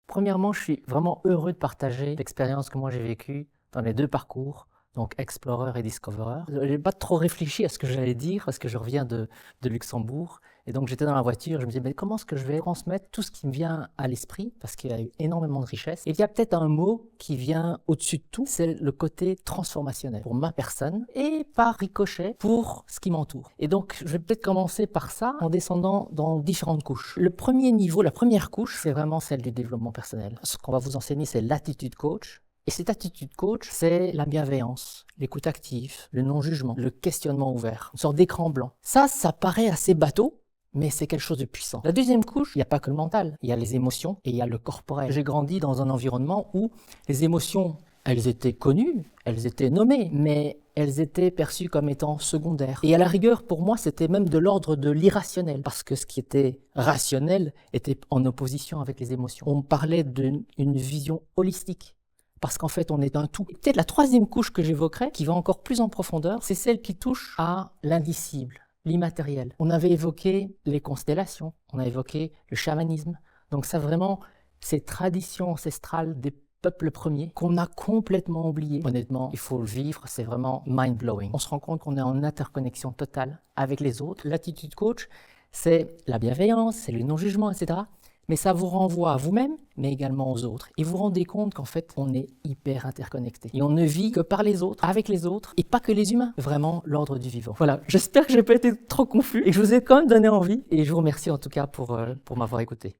Premièrement, je suis vraiment heureux de partager l'expérience que moi j'ai vécue dans les deux parcours, donc Explorer et Discoverer. Je n'ai pas trop réfléchi à ce que j'allais dire parce que je reviens de Luxembourg. Et donc j'étais dans la voiture, je me disais, mais comment est-ce que je vais transmettre tout ce qui me vient à l'esprit, parce qu'il y a eu énormément de richesse. Et il y a peut-être un mot qui vient au-dessus de tout, c'est le côté transformationnel pour ma personne et par ricochet pour ce qui m'entoure. Et donc je vais peut-être commencer par ça en descendant dans différentes couches. Le premier niveau, la première couche, c'est vraiment celle du développement personnel. Ce qu'on va vous enseigner, c'est l'attitude coach. Et cette attitude coach, c'est la bienveillance, l'écoute active, le non-jugement, le questionnement ouvert, une sorte d'écran blanc. Ça paraît assez bateau, mais c'est quelque chose de puissant. La deuxième couche, il n'y a pas que le mental, il y a les émotions et il y a le corporel. J'ai grandi dans un environnement où les émotions, elles étaient connues, elles étaient nommées, mais elles étaient perçues comme étant secondaires. Et à la rigueur, pour moi, c'était même de l'ordre de l'irrationnel, parce que ce qui était rationnel était en opposition avec les émotions. On parlait d'une vision holistique. Parce qu'en fait, on est un tout. Peut-être la troisième couche que j'évoquerai, qui va encore plus en profondeur, c'est celle qui touche à l'indicible, l'immatériel. On avait évoqué les constellations, on a évoqué le chamanisme. Donc ça vraiment, ces traditions ancestrales des peuples premiers qu'on a complètement oubliées. Honnêtement, il faut le vivre, c'est vraiment mind-blowing. On se rend compte qu'on est en interconnexion totale avec les autres. L'attitude coach, c'est la bienveillance, c'est le non-jugement, etc. Mais ça vous renvoie à vous-même, mais également aux autres. Et vous vous rendez compte qu'en fait, on est hyper interconnecté. Et on ne vit que par les autres, avec les autres, et pas que les humains. Vraiment l'ordre du vivant. Voilà, j'espère que je n'ai pas été trop confus et que je vous ai quand même donné envie. Et je vous remercie en tout cas pour m'avoir écouté.